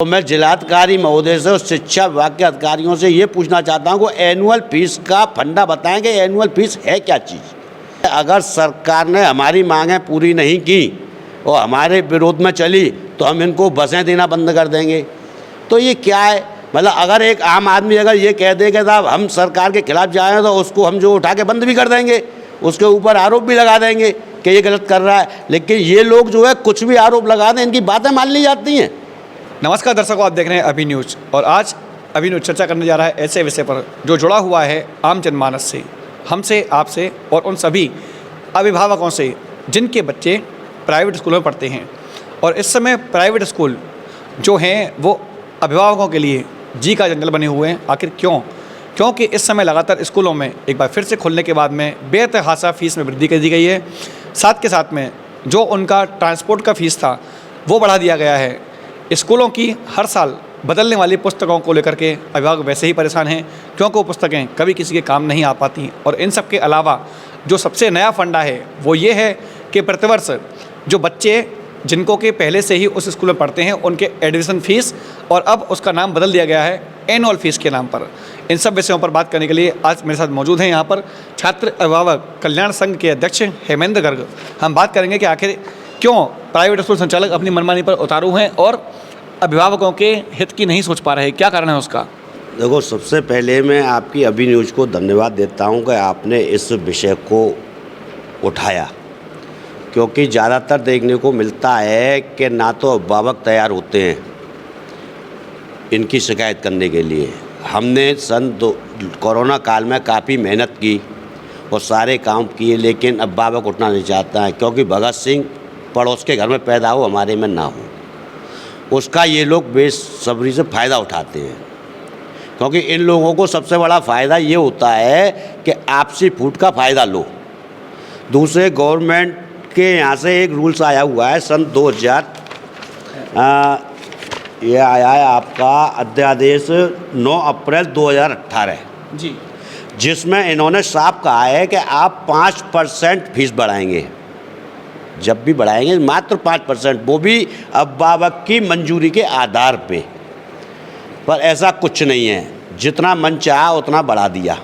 तो मैं जिलाधिकारी महोदय से और शिक्षा विभाग के अधिकारियों से ये पूछना चाहता हूँ कि एनुअल फीस का फंडा बताएंगे, एनुअल फीस है क्या चीज़। अगर सरकार ने हमारी मांगें पूरी नहीं की और हमारे विरोध में चली तो हम इनको बसें देना बंद कर देंगे। तो ये क्या है, मतलब अगर एक आम आदमी अगर ये कह दे कि साहब हम सरकार के खिलाफ जाएँ तो उसको हम जो उठा के बंद भी कर देंगे, उसके ऊपर आरोप भी लगा देंगे कि ये गलत कर रहा है। लेकिन ये लोग जो है कुछ भी आरोप लगा दें, इनकी बातें मान ली जाती हैं। नमस्कार दर्शकों, आप देख रहे हैं अभी न्यूज़ और आज अभी न्यूज़ चर्चा करने जा रहा है ऐसे विषय पर जो जुड़ा हुआ है आम जनमानस से, हमसे, आपसे और उन सभी अभिभावकों से जिनके बच्चे प्राइवेट स्कूलों में पढ़ते हैं। और इस समय प्राइवेट स्कूल जो हैं वो अभिभावकों के लिए जी का जंगल बने हुए हैं। आखिर क्यों? क्योंकि इस समय लगातार स्कूलों में एक बार फिर से खुलने के बाद में बेतहाशा फीस में वृद्धि कर दी गई है। साथ के साथ में जो उनका ट्रांसपोर्ट का फीस था वो बढ़ा दिया गया है। स्कूलों की हर साल बदलने वाली पुस्तकों को लेकर के अभिभावक वैसे ही परेशान हैं क्योंकि वो पुस्तकें कभी किसी के काम नहीं आ पाती। और इन सब के अलावा जो सबसे नया फंडा है वो ये है कि प्रतिवर्ष जो बच्चे जिनको के पहले से ही उस स्कूल में पढ़ते हैं उनके एडमिशन फ़ीस और अब उसका नाम बदल दिया गया है एनुअल फ़ीस के नाम पर। इन सब विषयों पर बात करने के लिए आज मेरे साथ मौजूद हैं यहाँ पर छात्र अभिभावक कल्याण संघ के अध्यक्ष हेमेंद्र गर्ग। हम बात करेंगे कि आखिर क्यों प्राइवेट स्कूल संचालक अपनी मनमानी पर उतारू हैं और अभिभावकों के हित की नहीं सोच पा रहे हैं। क्या कारण है उसका? देखो, सबसे पहले मैं आपकी अभी न्यूज़ को धन्यवाद देता हूं कि आपने इस विषय को उठाया, क्योंकि ज़्यादातर देखने को मिलता है कि ना तो अभिभावक तैयार होते हैं इनकी शिकायत करने के लिए। हमने कोरोना काल में काफ़ी मेहनत की और सारे काम किए, लेकिन अभिभावक उठना नहीं चाहता है, क्योंकि भगत सिंह पड़ोस के घर में पैदा हो, हमारे में ना हो, उसका ये लोग बेसब्री से फ़ायदा उठाते हैं। क्योंकि इन लोगों को सबसे बड़ा फ़ायदा ये होता है कि आपसी फूट का फ़ायदा लो। दूसरे गवर्नमेंट के यहाँ से एक रूल्स आया हुआ है सन 2000, ये आया है आपका अध्यादेश 9 अप्रैल 2018 जी, जिसमें इन्होंने साफ कहा है कि आप 5% फीस बढ़ाएंगे। जब भी बढ़ाएंगे मात्र 5%, वो भी अभिभावक की मंजूरी के आधार पे। पर ऐसा कुछ नहीं है, जितना मन चाहा उतना बढ़ा दिया।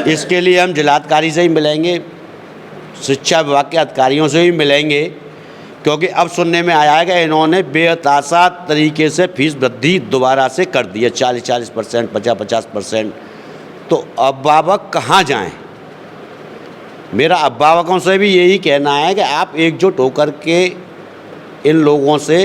इसके लिए हम जिलाधिकारी से ही मिलेंगे, शिक्षा विभाग के अधिकारियों से ही मिलेंगे, क्योंकि अब सुनने में आया है कि इन्होंने बेतहाशा तरीके से फीस वृद्धि दोबारा से कर दी है 40% 50%। तो अभिभावक कहाँ जाएं? मेरा अभिभावकों से भी यही कहना है कि आप एकजुट होकर के इन लोगों से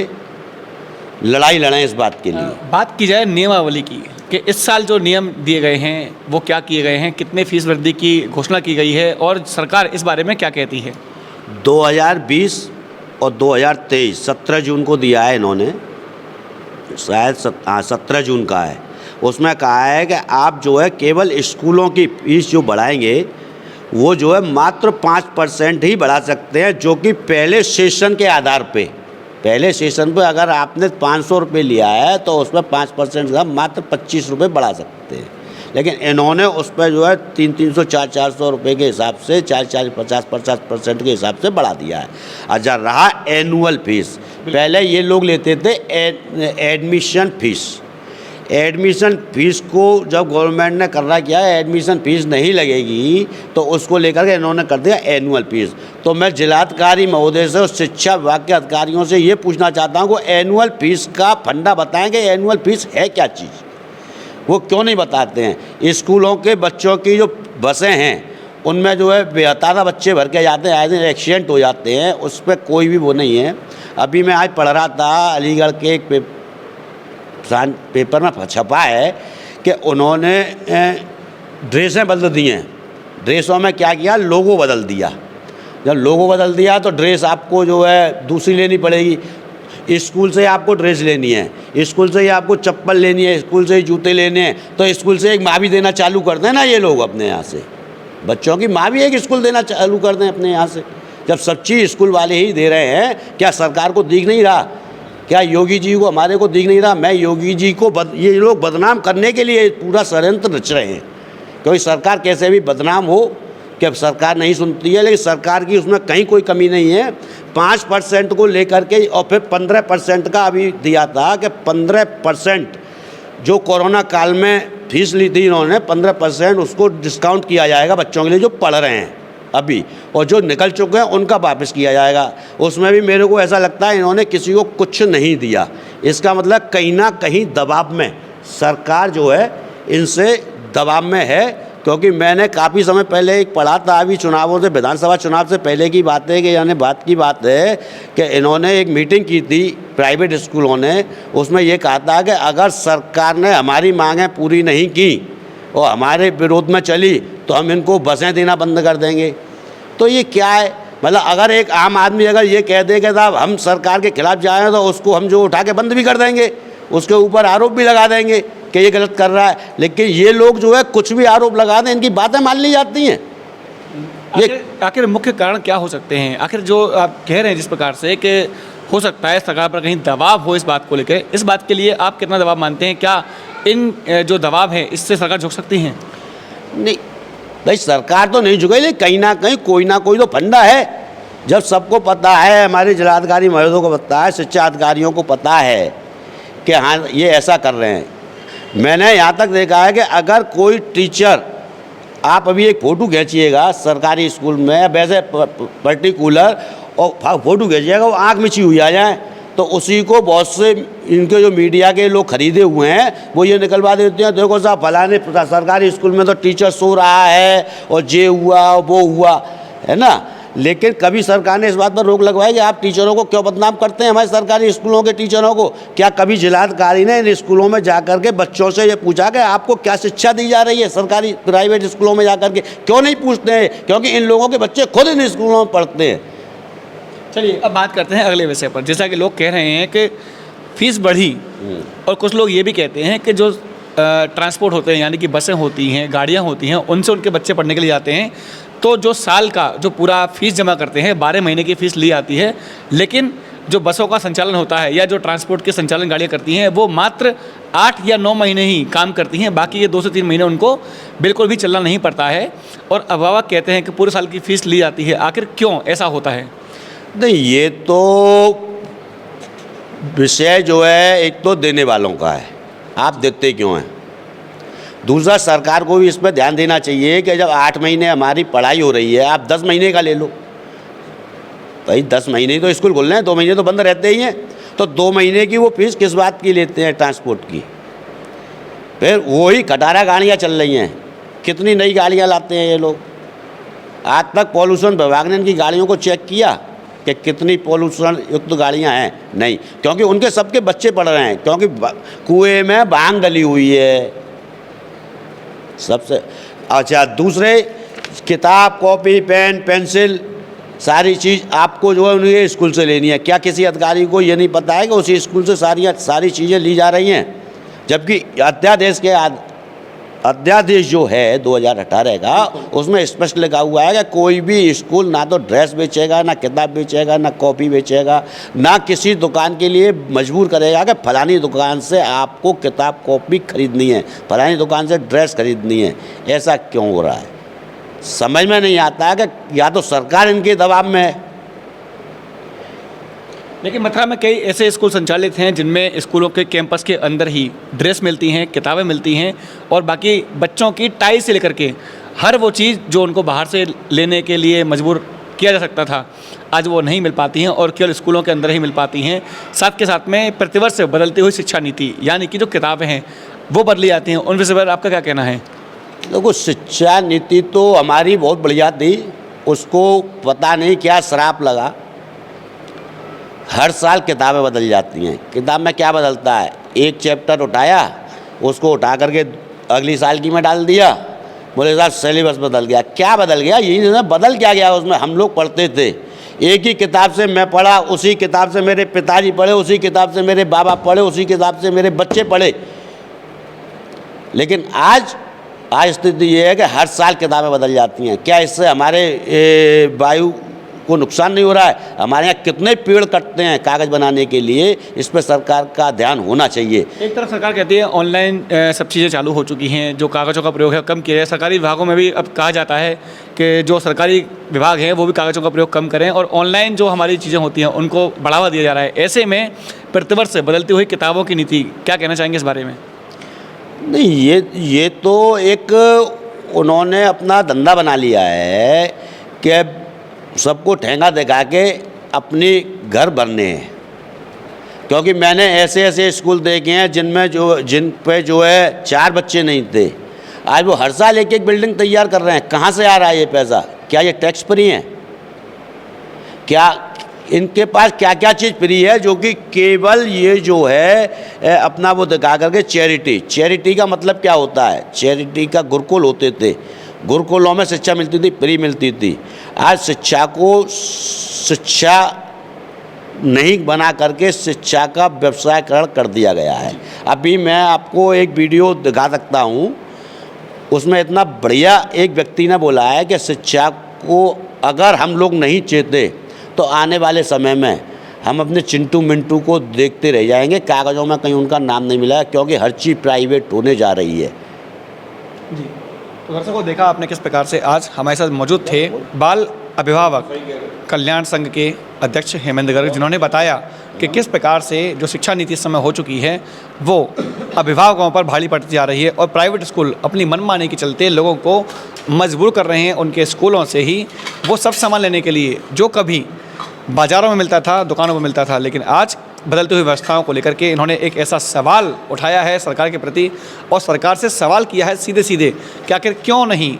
लड़ाई लड़ें इस बात के लिए। बात की जाए नियमावली की कि इस साल जो नियम दिए गए हैं वो क्या किए गए हैं, कितने फीस वृद्धि की घोषणा की गई है और सरकार इस बारे में क्या कहती है? 2020 और 2023 17 जून को दिया है इन्होंने, शायद 17 जून का है। उसमें कहा है कि आप जो है केवल स्कूलों की फीस जो बढ़ाएंगे वो जो है मात्र 5% ही बढ़ा सकते हैं, जो कि पहले सेशन के आधार पे। पहले सेशन पे अगर आपने 500 रुपये लिया है तो उसमें 5% का मात्र 25 रुपये बढ़ा सकते हैं। लेकिन इन्होंने उस पर जो है 300 400 रुपये के हिसाब से 40 50% के हिसाब से बढ़ा दिया है। अच्छा, रहा एनुअल फीस, पहले ये लोग लेते थे एडमिशन फीस। एडमिशन फ़ीस को जब गवर्नमेंट ने कर्रा किया एडमिशन फ़ीस नहीं लगेगी तो उसको लेकर के इन्होंने कर दिया एनुअल फीस। तो मैं जिलाधिकारी महोदय से और शिक्षा विभाग के अधिकारियों से ये पूछना चाहता हूँ कि एनुअल फीस का फंडा बताएंगे, एनुअल फीस है क्या चीज़। वो क्यों नहीं बताते हैं? स्कूलों के बच्चों की जो बसें हैं उनमें जो है बेहतादा बच्चे भर के जाते हैं, आए दिन एक्सीडेंट हो जाते हैं, उस पर कोई भी वो नहीं है। अभी मैं आज पढ़ रहा था, अलीगढ़ के एक पेपर में छपा है कि उन्होंने ड्रेसें बदल दी हैं। ड्रेसों में क्या किया, लोगो बदल दिया। जब लोगो बदल दिया तो ड्रेस आपको जो है दूसरी लेनी पड़ेगी। स्कूल से आपको ड्रेस लेनी है, स्कूल से ही आपको चप्पल लेनी है, स्कूल से ही जूते लेने हैं, तो स्कूल से एक माँ भी देना चालू कर दें ना ये लोग अपने यहाँ से। बच्चों की माँ भी एक स्कूल देना चालू कर दें अपने यहाँ से। जब सब चीज़ स्कूल वाले ही दे रहे हैं, क्या सरकार को दिख नहीं रहा? क्या योगी जी को, हमारे को दिख नहीं रहा? मैं योगी जी को ये लोग बदनाम करने के लिए पूरा षड्यंत्र रच रहे हैं, क्योंकि सरकार कैसे भी बदनाम हो कि सरकार नहीं सुनती है, लेकिन सरकार की उसमें कहीं कोई कमी नहीं है। 5% को लेकर के और फिर 15% का अभी दिया था कि 15% जो कोरोना काल में फीस ली थी इन्होंने, 15% उसको डिस्काउंट किया जाएगा बच्चों के लिए जो पढ़ रहे हैं अभी, और जो निकल चुके हैं उनका वापस किया जाएगा। उसमें भी मेरे को ऐसा लगता है इन्होंने किसी को कुछ नहीं दिया। इसका मतलब कहीं ना कहीं दबाव में सरकार जो है इनसे दबाव में है, क्योंकि मैंने काफ़ी समय पहले एक पढ़ा था, अभी चुनावों से, विधानसभा चुनाव से पहले की बात है कि यानी बात की बात है कि इन्होंने एक मीटिंग की थी प्राइवेट स्कूलों ने, उसमें ये कहा था कि अगर सरकार ने हमारी मांगें पूरी नहीं की और हमारे विरोध में चली तो हम इनको बसें देना बंद कर देंगे। तो ये क्या है, मतलब अगर एक आम आदमी अगर ये कह दे कि साहब हम सरकार के खिलाफ जाएँ तो उसको हम जो उठा के बंद भी कर देंगे, उसके ऊपर आरोप भी लगा देंगे कि ये गलत कर रहा है। लेकिन ये लोग जो है कुछ भी आरोप लगा दें, इनकी बातें मान ली जाती हैं। आखिर मुख्य कारण क्या हो सकते हैं? आखिर जो आप कह रहे हैं जिस प्रकार से कि हो सकता है सरकार पर कहीं दबाव हो इस बात को लेकर, इस बात के लिए आप कितना दबाव मानते हैं? क्या इन जो दबाव है इससे सरकार झुक सकती है? नहीं भाई, सरकार तो नहीं झुकेगी, कहीं ना कहीं कोई ना कोई तो फंडा है। जब सबको पता है, हमारे जिलाधिकारी महोदयों को पता है, शिक्षा अधिकारियों को पता है कि हाँ ये ऐसा कर रहे हैं। मैंने यहाँ तक देखा है कि अगर कोई टीचर, आप अभी एक फ़ोटो खींचिएगा सरकारी स्कूल में वैसे पर्टिकुलर, और फ़ोटो खींचिएगा वो आँख मिची हुई आ जाए, तो उसी को बहुत से इनके जो मीडिया के लोग खरीदे हुए हैं वो ये निकलवा देते हैं, देखो साहब फलाने सरकारी स्कूल में तो टीचर सो रहा है और ये हुआ वो हुआ, है ना। लेकिन कभी सरकार ने इस बात पर रोक लगवाई कि आप टीचरों को क्यों बदनाम करते हैं, हमारे सरकारी स्कूलों के टीचरों को? क्या कभी जिलाधिकारी ने इन स्कूलों में जाकर के बच्चों से ये पूछा कि आपको क्या शिक्षा दी जा रही है सरकारी प्राइवेट स्कूलों में जाकर के? क्यों नहीं पूछते हैं? क्योंकि इन लोगों के बच्चे खुद इन स्कूलों में पढ़ते हैं। चलिए अब बात करते हैं अगले विषय पर। जैसा कि लोग कह रहे हैं कि फीस बढ़ी, और कुछ लोग ये भी कहते हैं कि जो ट्रांसपोर्ट होते हैं यानी कि बसें होती हैं, गाड़ियाँ होती हैं, उनसे उनके बच्चे पढ़ने के लिए जाते हैं, तो जो साल का जो पूरा फीस जमा करते हैं 12 महीने की फ़ीस ली जाती है, लेकिन जो बसों का संचालन होता है या जो ट्रांसपोर्ट के संचालन गाड़ियाँ करती हैं वो मात्र 8 या 9 महीने ही काम करती हैं, बाकी ये 2 से 3 महीने उनको बिल्कुल भी चलना नहीं पड़ता है, और अभिभावक कहते हैं कि पूरे साल की फ़ीस ली जाती है। आखिर क्यों ऐसा होता है? नहीं, ये तो विषय जो है एक तो देने वालों का है, आप देते क्यों हैं। दूसरा, सरकार को भी इस पर ध्यान देना चाहिए कि जब 8 महीने हमारी पढ़ाई हो रही है, आप 10 महीने का ले लो भाई, 10 महीने ही तो स्कूल खुल रहे हैं, 2 महीने तो बंद रहते ही हैं, तो 2 महीने की वो फीस किस बात की लेते हैं ट्रांसपोर्ट की? फिर वही खटारा गाड़ियाँ चल रही हैं, कितनी नई गाड़ियाँ लाते हैं ये लोग। आज तक पॉल्यूशन विभाग ने इनकी गाड़ियों को चेक किया कि कितनी पॉल्यूशन युक्त गाड़ियाँ हैं? नहीं, क्योंकि उनके सबके बच्चे पढ़ रहे हैं, क्योंकि कुएं में भांग डली हुई है सबसे। अच्छा, दूसरे किताब, कॉपी, पेन, पेंसिल, सारी चीज़ आपको जो है उन्हें स्कूल से लेनी है। क्या किसी अधिकारी को ये नहीं पता है कि उसी स्कूल से सारी चीज़ें ली जा रही हैं? जबकि अध्यादेश जो है 2018 का, उसमें स्पष्ट लिखा हुआ है कि कोई भी स्कूल ना तो ड्रेस बेचेगा, ना किताब बेचेगा, ना कॉपी बेचेगा, ना किसी दुकान के लिए मजबूर करेगा कि फलानी दुकान से आपको किताब कॉपी खरीदनी है, फलानी दुकान से ड्रेस खरीदनी है। ऐसा क्यों हो रहा है? समझ में नहीं आता है कि या तो सरकार इनके दबाव में है। लेकिन मथुरा में कई ऐसे स्कूल संचालित हैं जिनमें स्कूलों के कैंपस के अंदर ही ड्रेस मिलती हैं, किताबें मिलती हैं, और बाकी बच्चों की टाई से लेकर के हर वो चीज़ जो उनको बाहर से लेने के लिए मजबूर किया जा सकता था, आज वो नहीं मिल पाती हैं और केवल स्कूलों के अंदर ही मिल पाती हैं। साथ के साथ में प्रतिवर्ष बदलती हुई शिक्षा नीति यानी कि जो किताबें हैं वो बदली जाती हैं, उन विषय पर आपका क्या कहना है? देखो, शिक्षा नीति तो हमारी बहुत बढ़िया थी, उसको पता नहीं क्या श्राप लगा, हर साल किताबें बदल जाती हैं। किताब में क्या बदलता है? एक चैप्टर उठाया, उसको उठा करके अगली साल की में डाल दिया, बोले साहब सिलेबस बदल गया। क्या बदल गया? यही बदल क्या गया उसमें? हम लोग पढ़ते थे, एक ही किताब से मैं पढ़ा, उसी किताब से मेरे पिताजी पढ़े, उसी किताब से मेरे बाबा पढ़े, उसी किताब से मेरे बच्चे पढ़े। लेकिन आज स्थिति ये है कि हर साल किताबें बदल जाती हैं। क्या इससे हमारे वायु को नुकसान नहीं हो रहा है। हमारे यहाँ कितने पेड़ कटते हैं कागज़ बनाने के लिए, इस पर सरकार का ध्यान होना चाहिए। एक तरफ सरकार कहती है ऑनलाइन सब चीज़ें चालू हो चुकी हैं, जो कागज़ों का प्रयोग है कम किया है। सरकारी विभागों में भी अब कहा जाता है कि जो सरकारी विभाग हैं वो भी कागज़ों का प्रयोग कम करें और ऑनलाइन जो हमारी चीज़ें होती हैं उनको बढ़ावा दिया जा रहा है। ऐसे में प्रतिवर्ष बदलती हुई किताबों की नीति, क्या कहना चाहेंगे इस बारे में? नहीं, ये तो एक उन्होंने अपना धंधा बना लिया है कि सबको ठेंगा दिखा के अपनी घर भरने हैं। क्योंकि मैंने ऐसे ऐसे स्कूल देखे हैं जिन पे जो है 4 बच्चे नहीं थे, आज वो हर साल एक एक बिल्डिंग तैयार कर रहे हैं। कहाँ से आ रहा है ये पैसा? क्या ये टैक्स फ्री है? क्या इनके पास क्या क्या चीज़ फ्री है जो कि केवल ये जो है अपना वो दिखा करके चैरिटी का मतलब क्या होता है? चैरिटी का गुरुकुल होते थे, गुरुकुलों में शिक्षा मिलती थी, फ्री मिलती थी। आज शिक्षा को शिक्षा नहीं बना करके शिक्षा का व्यवसायकरण कर दिया गया है। अभी मैं आपको एक वीडियो दिखा सकता हूँ, उसमें इतना बढ़िया एक व्यक्ति ने बोला है कि शिक्षा को अगर हम लोग नहीं चेते तो आने वाले समय में हम अपने चिंटू मिंटू को देखते रह जाएंगे। कागज़ों में कहीं उनका नाम नहीं मिला, क्योंकि हर चीज़ प्राइवेट होने जा रही है। जी, तो दर्शकों देखा आपने किस प्रकार से आज हमारे साथ मौजूद थे बाल अभिभावक कल्याण संघ के अध्यक्ष हेमेंद्र गर्ग, जिन्होंने बताया कि किस प्रकार से जो शिक्षा नीति इस समय हो चुकी है वो अभिभावकों पर भारी पड़ती जा रही है और प्राइवेट स्कूल अपनी मनमानी के चलते लोगों को मजबूर कर रहे हैं उनके स्कूलों से ही वो सब सामान लेने के लिए जो कभी बाज़ारों में मिलता था, दुकानों में मिलता था। लेकिन आज बदलती हुई व्यवस्थाओं को लेकर के इन्होंने एक ऐसा सवाल उठाया है सरकार के प्रति और सरकार से सवाल किया है सीधे सीधे कि आखिर क्यों नहीं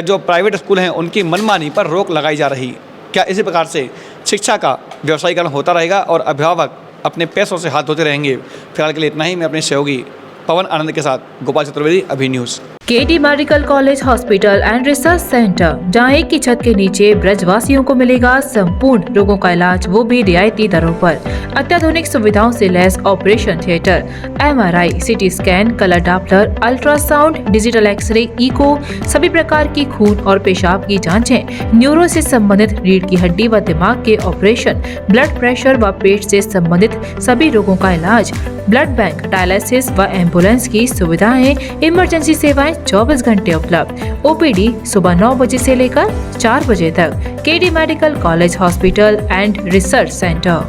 जो प्राइवेट स्कूल हैं उनकी मनमानी पर रोक लगाई जा रही। क्या इसी प्रकार से शिक्षा का व्यवसायीकरण होता रहेगा और अभिभावक अपने पैसों से हाथ धोते रहेंगे? फिलहाल के लिए इतना ही। मैं अपने सहयोगी पवन आनंद के साथ गोपाल चतुर्वेदी, अभी news. KT medical college hospital and research centre, जहां एक की छत के नीचे ब्रजवासियों को मिलेगा संपूर्ण रोगों का इलाज, वो भी रियायती दरों पर। अत्याधुनिक सुविधाओं से लैस operation theatre, MRI, CT scan, colour Doppler, ultrasound, digital X ray, echo, सभी प्रकार की खून और पेशाब की जांचें, न्यूरो से संबंधित रीढ़ की हड्डी व दिमाग के ऑपरेशन, ब्लड प्रेशर व पेट से संबंधित सभी रोगों का इलाज, ब्लड बैंक, डायलिसिस व एम्बुलेंस की सुविधाएं, इमरजेंसी सेवाएं 24 घंटे उपलब्ध। OPD सुबह 9 बजे से लेकर 4 बजे तक। KT medical college hospital and research centre.